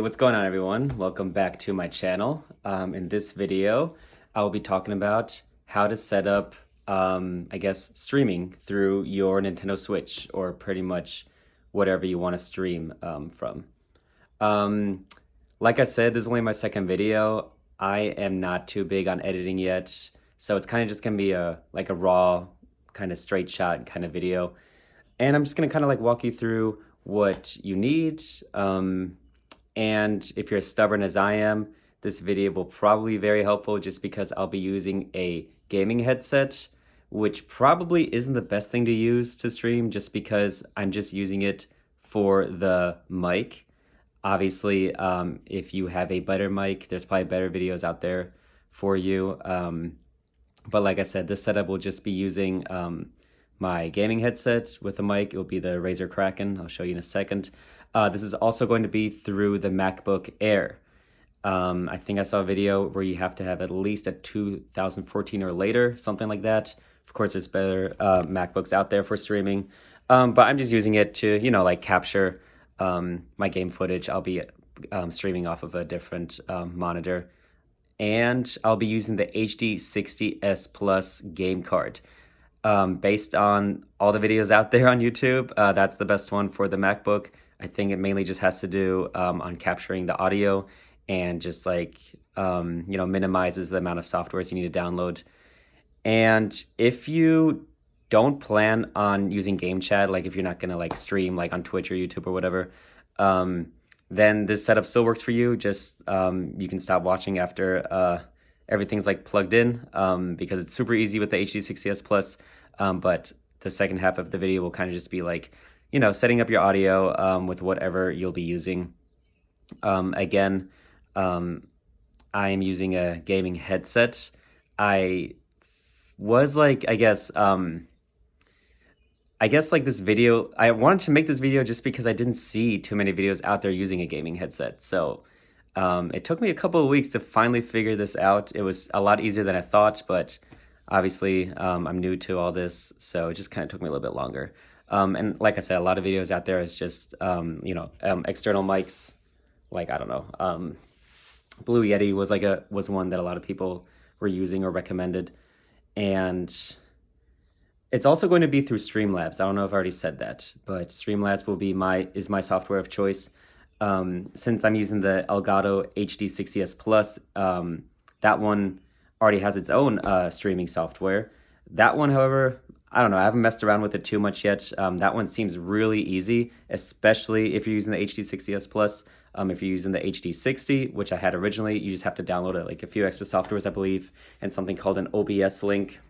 What's going on, everyone? Welcome back to my channel. In this video, I will be talking about how to set up, I guess, streaming through your Nintendo Switch, or pretty much whatever you want to stream from. Like I said, this is only my second video. I am not too big on editing yet, so it's kind of just gonna be a raw, kind of straight shot kind of video. And I'm just gonna kind of like walk you through what you need. And if you're as stubborn as I am, this video will probably be very helpful just because I'll be using a gaming headset, which probably isn't the best thing to use to stream just because I'm just using it for the mic. Obviously, if you have a better mic, there's probably better videos out there for you. But like I said, this setup will just be using my gaming headset with a mic. It will be the Razer Kraken. I'll show you in a second. This is also going to be through the MacBook Air. I think I saw a video where you have to have at least a 2014 or later, something like that. Of course, there's better MacBooks out there for streaming, but I'm just using it to, like capture my game footage. I'll be streaming off of a different monitor, and I'll be using the HD60S Plus game card. Based on all the videos out there on YouTube, that's the best one for the MacBook. I think it mainly just has to do on capturing the audio and just minimizes the amount of softwares you need to download. And if you don't plan on using game chat, like if you're not gonna stream on Twitch or YouTube or whatever, then this setup still works for you. Just you can stop watching after everything's plugged in, because it's super easy with the HD60S Plus. But the second half of the video will kind of just be setting up your audio with whatever you'll be using. Again, I am using a gaming headset. I was I guess this video, I wanted to make this video just because I didn't see too many videos out there using a gaming headset. So it took me a couple of weeks to finally figure this out. It was a lot easier than I thought, but obviously I'm new to all this, so it just kind of took me a little bit longer. And like I said, a lot of videos out there is just, external mics. I don't know, Blue Yeti was one that a lot of people were using or recommended. And it's also going to be through Streamlabs. I don't know if I already said that, but Streamlabs is my software of choice. Since I'm using the Elgato HD60S Plus, that one already has its own streaming software. That one, however, I don't know, I haven't messed around with it too much yet. That one seems really easy, especially if you're using the HD60S Plus. If you're using the HD60, which I had originally, you just have to download a few extra softwares, I believe, and something called an OBS link.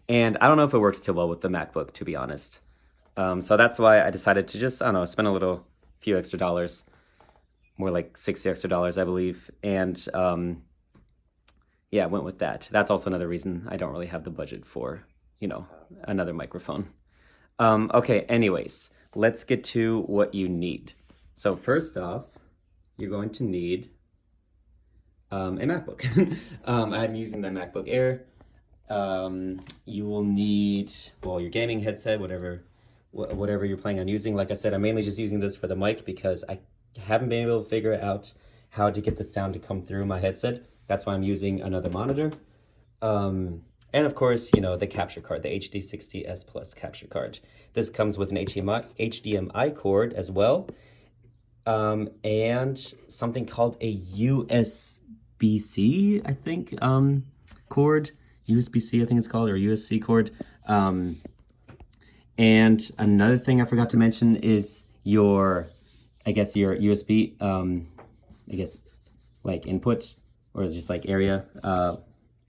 And I don't know if it works too well with the MacBook, to be honest. So that's why I decided to just, I don't know, spend a few extra dollars, more like $60 extra, I believe. And yeah, I went with that. That's also another reason I don't really have the budget for, another microphone. Okay, anyways, let's get to what you need. So first off, you're going to need a MacBook. I'm using the MacBook Air. You will need, your gaming headset, whatever you're planning on using. Like I said, I'm mainly just using this for the mic because I haven't been able to figure out how to get the sound to come through my headset. That's why I'm using another monitor. And of course, the capture card, the HD60S Plus capture card. This comes with an HDMI cord as well. And something called a USB-C, I think, cord. USB-C, I think it's called, or USB cord. And another thing I forgot to mention is your USB, input, or just area,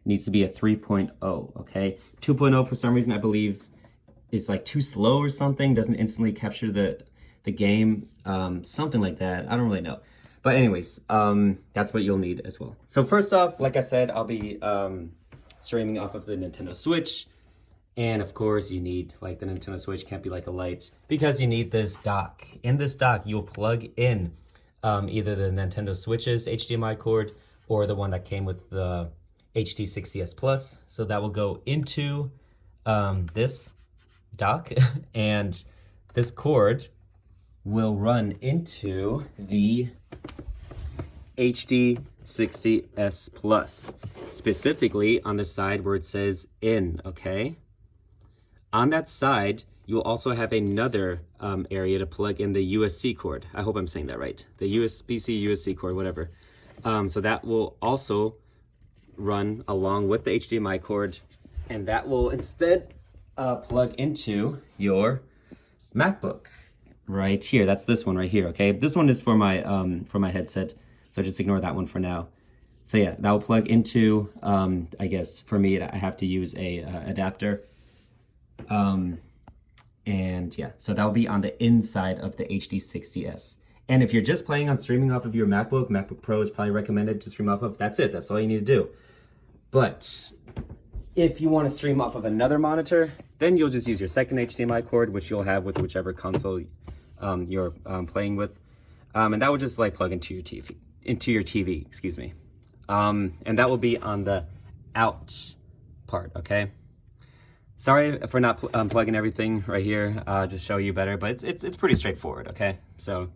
needs to be a 3.0, okay? 2.0, for some reason, I believe, is too slow or something, doesn't instantly capture the game, something like that. I don't really know. But anyways, that's what you'll need as well. So first off, like I said, I'll be streaming off of the Nintendo Switch. And of course, you need, the Nintendo Switch can't be a light, because you need this dock. In this dock, you'll plug in either the Nintendo Switch's HDMI cord or the one that came with the HD60S Plus. So that will go into this dock, and this cord will run into the HD60S Plus, specifically on the side where it says in, okay? On that side, you'll also have another area to plug in the USB-C cord. I hope I'm saying that right. The USB-C, USB-C cord, whatever. So that will also run along with the HDMI cord, and that will instead plug into your MacBook right here. That's this one right here, okay? This one is for my headset, so just ignore that one for now. So yeah, that will plug into, I guess for me, I have to use a adapter. And yeah, so that'll be on the inside of the HD60S. And if you're just planning on streaming off of your MacBook Pro is probably recommended to stream off of. That's it, that's all you need to do. But if you want to stream off of another monitor, then you'll just use your second HDMI cord, which you'll have with whichever console you're playing with. And that will just like plug into your TV, excuse me. And that will be on the out part, okay? Sorry for not plugging everything right here, just show you better, but it's pretty straightforward, okay? So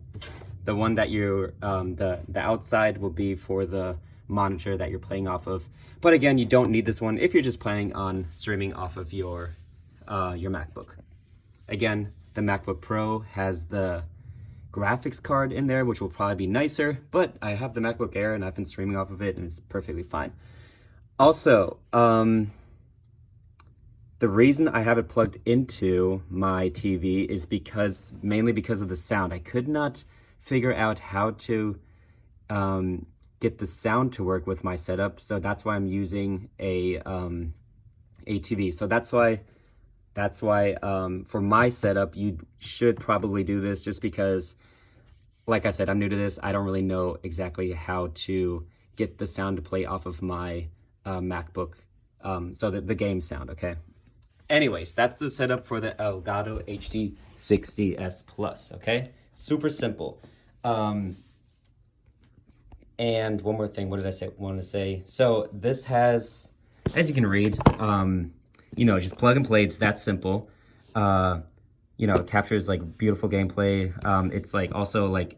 the one that you're, the outside will be for the monitor that you're playing off of. But again, you don't need this one if you're just planning on streaming off of your MacBook. Again, the MacBook Pro has the graphics card in there, which will probably be nicer, but I have the MacBook Air and I've been streaming off of it and it's perfectly fine. Also, the reason I have it plugged into my TV is mainly because of the sound. I could not figure out how to get the sound to work with my setup, so that's why I'm using a TV. So that's why for my setup, you should probably do this, just because, like I said, I'm new to this. I don't really know exactly how to get the sound to play off of my MacBook, so that the game sound, okay? Anyways, that's the setup for the Elgato HD60S Plus, okay? Super simple. And one more thing, what did I want to say? So this has, as you can read, you know, just plug and play. It's that simple. You know, it captures like beautiful gameplay. It's like also like,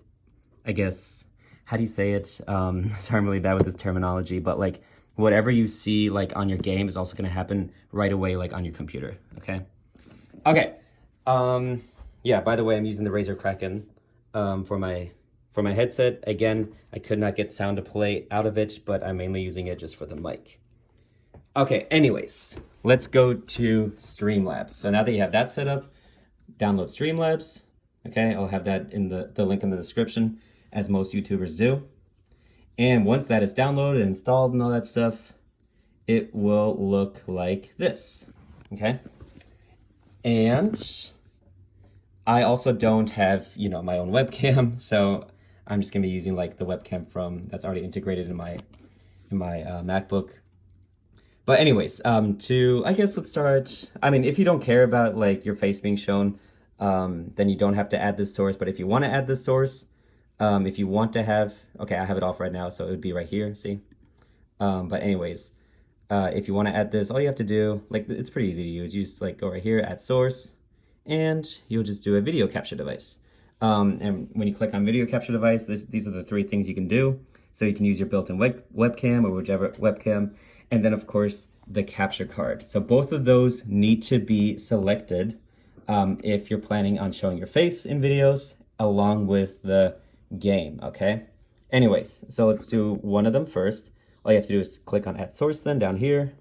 I guess, how do you say it? Sorry, I'm really bad with this terminology, but like whatever you see like on your game is also going to happen right away like on your computer, okay? Okay. Yeah, by the way, I'm using the Razer Kraken for my headset. Again, I could not get sound to play out of it, but I'm mainly using it just for the mic. Okay, anyways, let's go to Streamlabs. So now that you have that set up, download Streamlabs. Okay, I'll have that in the link in the description, as most YouTubers do. And once that is downloaded and installed and all that stuff, it will look like this, okay? And I also don't have, you know, my own webcam, so I'm just gonna be using like the webcam that's already integrated in my MacBook. But anyways, I guess let's start. I mean, if you don't care about like your face being shown, then you don't have to add this source. But if you want to add this source, if you want to have, okay, I have it off right now, so it would be right here, see? But anyways, if you want to add this, all you have to do, like, it's pretty easy to use. You just like go right here, add source, and you'll just do a video capture device. And when you click on video capture device, these are the three things you can do. So you can use your built-in webcam or whichever webcam, and then of course the capture card. So both of those need to be selected if you're planning on showing your face in videos along with the game, okay? Anyways, so let's do one of them first. All you have to do is click on add source then down here,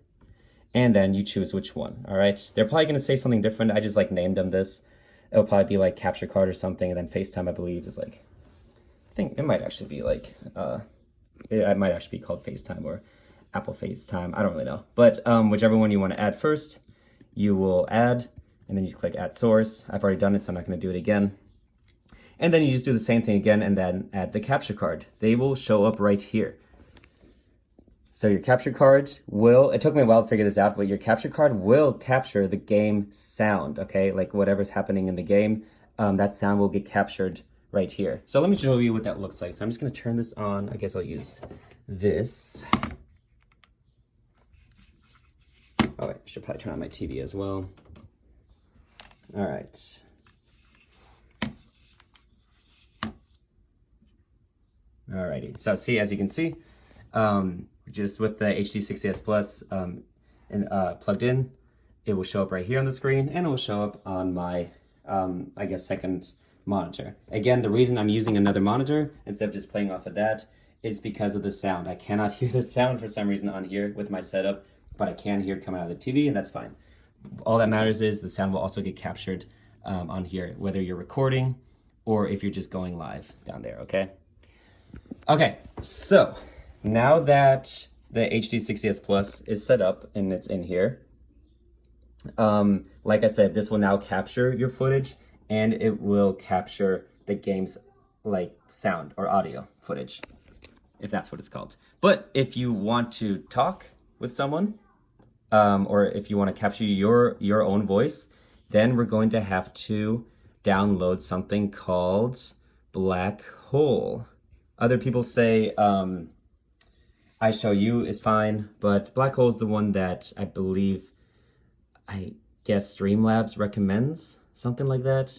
and then you choose which one, all right? They're probably gonna say something different. I just like named them this. It'll probably be like capture card or something, and then FaceTime, I believe, is like, I think it might actually be like, it might actually be called FaceTime or Apple FaceTime, I don't really know. But whichever one you wanna add first, you will add, and then you just click add source. I've already done it, so I'm not gonna do it again. And then you just do the same thing again and then add the capture card. They will show up right here. So your capture card will, it took me a while to figure this out, but your capture card will capture the game sound, okay? Like whatever's happening in the game, that sound will get captured right here. So let me show you what that looks like. So I'm just gonna turn this on. I guess I'll use this. Oh, I should probably turn on my TV as well. All right. Alrighty, so see, as you can see, just with the HD60S Plus plugged in, it will show up right here on the screen, and it will show up on my, I guess, second monitor. Again, the reason I'm using another monitor instead of just playing off of that is because of the sound. I cannot hear the sound for some reason on here with my setup, but I can hear it coming out of the TV, and that's fine. All that matters is the sound will also get captured on here, whether you're recording or if you're just going live down there, okay? Okay, so now that the HD60S Plus is set up and it's in here, like I said, this will now capture your footage, and it will capture the game's like sound or audio footage, if that's what it's called. But if you want to talk with someone, or if you want to capture your own voice, then we're going to have to download something called Black Hole. Other people say I Show You is fine, but Black Hole is the one that I believe, I guess Streamlabs recommends, something like that.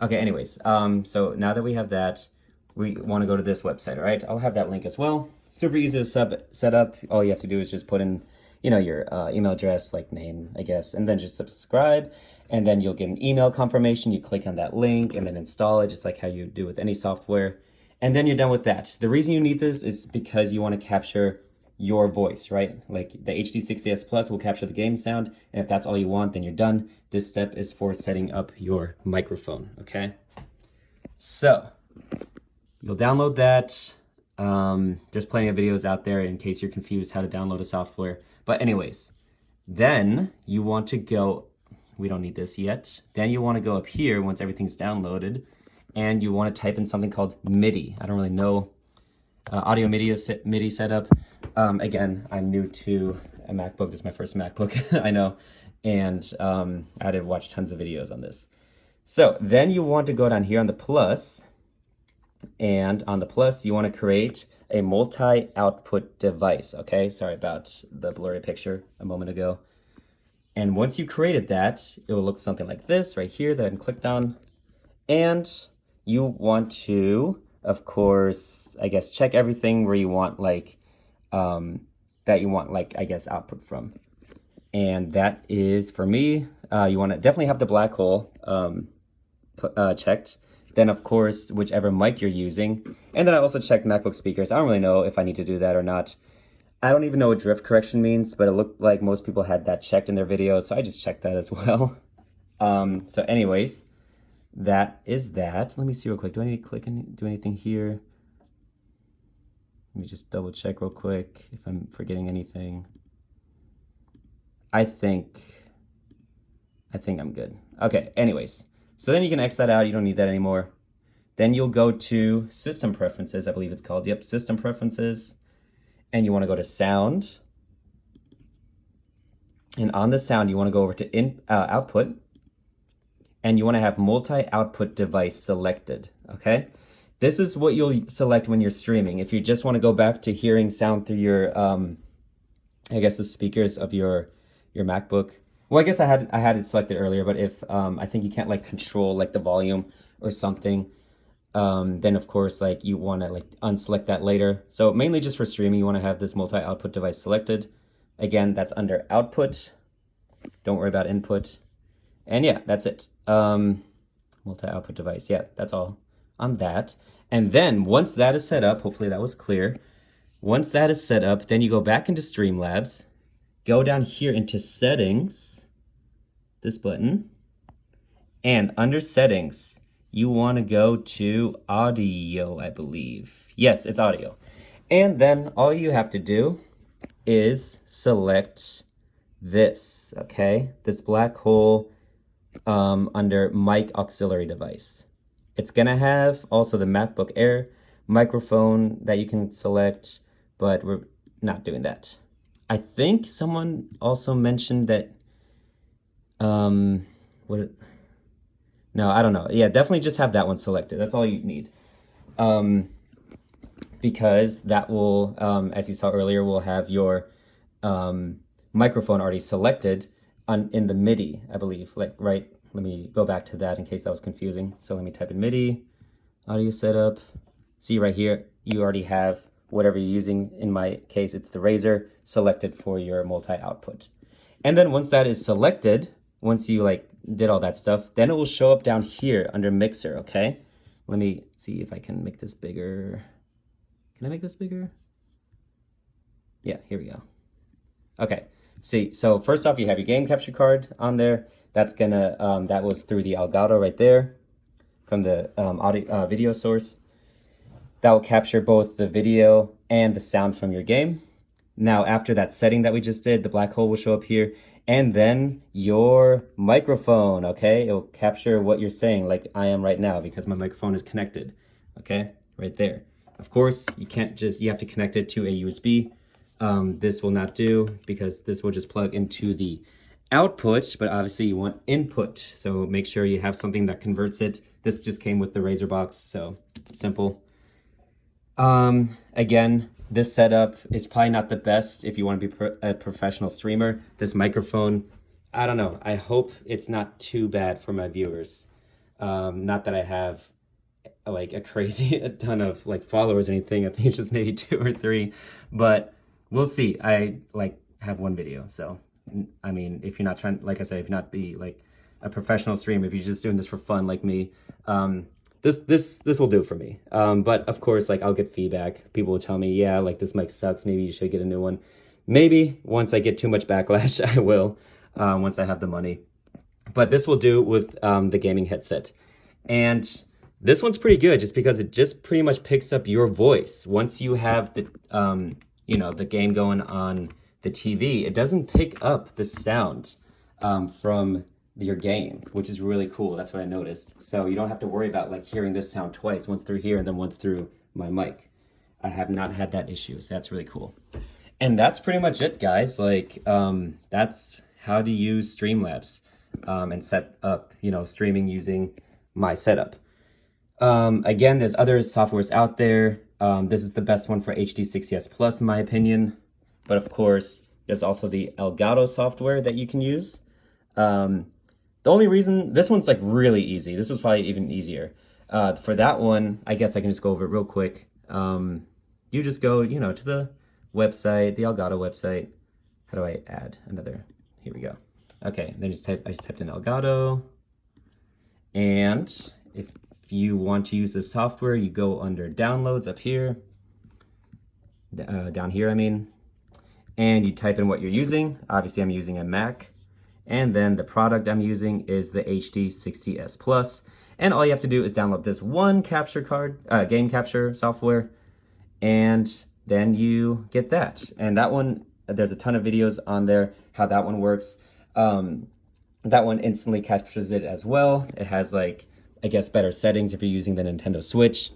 Okay, anyways, so now that we have that, we want to go to this website, all right? I'll have that link as well. Super easy to set up. All you have to do is just put in, you know, your email address, like name, I guess, and then just subscribe, and then you'll get an email confirmation. You click on that link and then install it, just like how you do with any software. And then you're done with that. The reason you need this is because you want to capture your voice, right? Like the HD60S Plus will capture the game sound, and if that's all you want, then you're done. This step is for setting up your microphone, okay? So you'll download that. There's plenty of videos out there in case you're confused how to download a software. But anyways, then you want to go, we don't need this yet. Then you want to go up here once everything's downloaded, and you want to type in something called MIDI. I don't really know audio MIDI setup. Again, I'm new to a MacBook. This is my first MacBook, I know. And I had to watch tons of videos on this. So then you want to go down here on the plus, and on the plus, you want to create a multi-output device, okay? Sorry about the blurry picture a moment ago. And once you created that, it will look something like this right here that I clicked on. And you want to, of course, I guess, check everything where you want, like, that you want, like, I guess, output from. And that is, for me, you want to definitely have the Black Hole checked. Then, of course, whichever mic you're using. And then I also checked MacBook speakers. I don't really know if I need to do that or not. I don't even know what drift correction means, but it looked like most people had that checked in their videos, so I just checked that as well. So anyways, that is that. Let me see real quick. Do I need to click and do anything here? Let me just double check real quick if I'm forgetting anything. I think I'm good. Okay, anyways. So then you can X that out. You don't need that anymore. Then you'll go to System Preferences, I believe it's called. Yep, System Preferences. And you want to go to Sound. And on the sound, you want to go over to Output. And you want to have Multi-Output Device selected, okay? This is what you'll select when you're streaming. If you just want to go back to hearing sound through your, I guess the speakers of your MacBook. Well, I guess I had it selected earlier, but if I think you can't like control like the volume or something, then of course like you want to like unselect that later. So mainly just for streaming, you want to have this multi-output device selected. Again, that's under output. Don't worry about input. And yeah, that's it. Multi-output device. Yeah, that's all on that. And then once that is set up, hopefully that was clear. Once that is set up, then you go back into Streamlabs, go down here into settings, this button, and under settings, you want to go to audio, I believe. Yes, it's audio. And then all you have to do is select this, okay? This Black Hole under mic auxiliary device. It's gonna have also the MacBook Air microphone that you can select, but we're not doing that. I think someone also mentioned that, no, I don't know. Yeah, definitely just have that one selected. That's all you need. Because that will, as you saw earlier, will have your microphone already selected in the MIDI, I believe. Like, right, let me go back to that in case that was confusing. So let me type in MIDI, audio setup. See right here, you already have whatever you're using. In my case, it's the Razer selected for your multi-output. And then once that is selected, once you like did all that stuff, then it will show up down here under mixer, okay? Let me see if I can make this bigger. Can I make this bigger? Yeah, here we go. Okay, see, so first off, you have your game capture card on there. That's gonna, that was through the Elgato right there from the audio, video source. That will capture both the video and the sound from your game. Now, after that setting that we just did, the black hole will show up here, and then your microphone, okay? It will capture what you're saying like I am right now because my microphone is connected, okay? Right there. Of course, you can't just, you have to connect it to a USB. This will not do because this will just plug into the output, but obviously you want input. So make sure you have something that converts it. This just came with the Razer box, so simple. Again, this setup is probably not the best if you want to be a professional streamer. This microphone, I don't know. I hope it's not too bad for my viewers. Not that I have like a ton of like followers or anything. I think it's just maybe 2 or 3, but we'll see. I like have 1 video. So, I mean, if you're not trying, like I said, if you're not be like a professional streamer, if you're just doing this for fun like me, this will do for me. But of course, like I'll get feedback. People will tell me, yeah, like this mic sucks. Maybe you should get a new one. Maybe once I get too much backlash, I will, once I have the money. But this will do with the gaming headset. And this one's pretty good just because it just pretty much picks up your voice. Once you have the, you know, the game going on the TV, it doesn't pick up the sound from your game, which is really cool. That's what I noticed. So you don't have to worry about like hearing this sound twice, once through here and then once through my mic. I have not had that issue, so that's really cool. And that's pretty much it, guys. Like, that's how to use Streamlabs and set up, you know, streaming using my setup. Again, there's other softwares out there. This is the best one for HD60S Plus, in my opinion. But of course, there's also the Elgato software that you can use. The only reason, this one's like really easy. This was probably even easier. For that one, I guess I can just go over it real quick. You just go, you know, to the website, the Elgato website. How do I add another? Here we go. Okay, then I just typed in Elgato. And if you want to use the software, you go under downloads up here. Down here, I mean. And you type in what you're using. Obviously, I'm using a Mac. And then the product I'm using is the HD60S Plus. And all you have to do is download this one capture card, game capture software, and then you get that. And that one, there's a ton of videos on there, how that one works. That one instantly captures it as well. It has like, I guess, better settings if you're using the Nintendo Switch.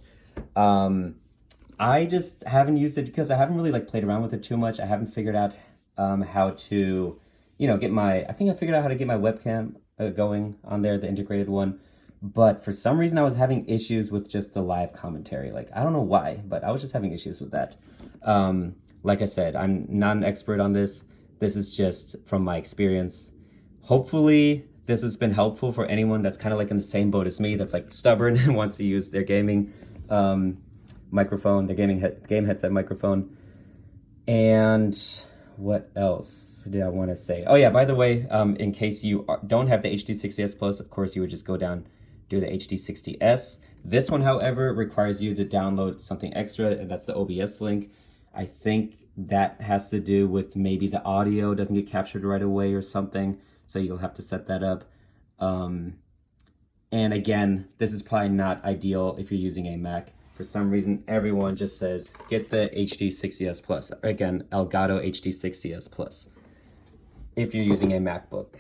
I just haven't used it because I haven't really like played around with it too much. I haven't figured out how to, you know, I think I figured out how to get my webcam going on there, the integrated one. But for some reason I was having issues with just the live commentary. Like, I don't know why, but I was just having issues with that. Like I said, I'm not an expert on this. This is just from my experience. Hopefully this has been helpful for anyone that's kind of like in the same boat as me, that's like stubborn and wants to use their gaming microphone, their game headset microphone. And what else did I want to say? Oh yeah, by the way, in case you don't have the HD60S Plus, of course you would just go down, do the HD60S. This one, however, requires you to download something extra, and that's the OBS link. I think that has to do with maybe the audio doesn't get captured right away or something, so you'll have to set that up. And again, this is probably not ideal if you're using a Mac. For some reason, everyone just says, get the HD60S Plus. Again, Elgato HD60S Plus, if you're using a MacBook.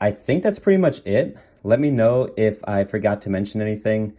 I think that's pretty much it. Let me know if I forgot to mention anything.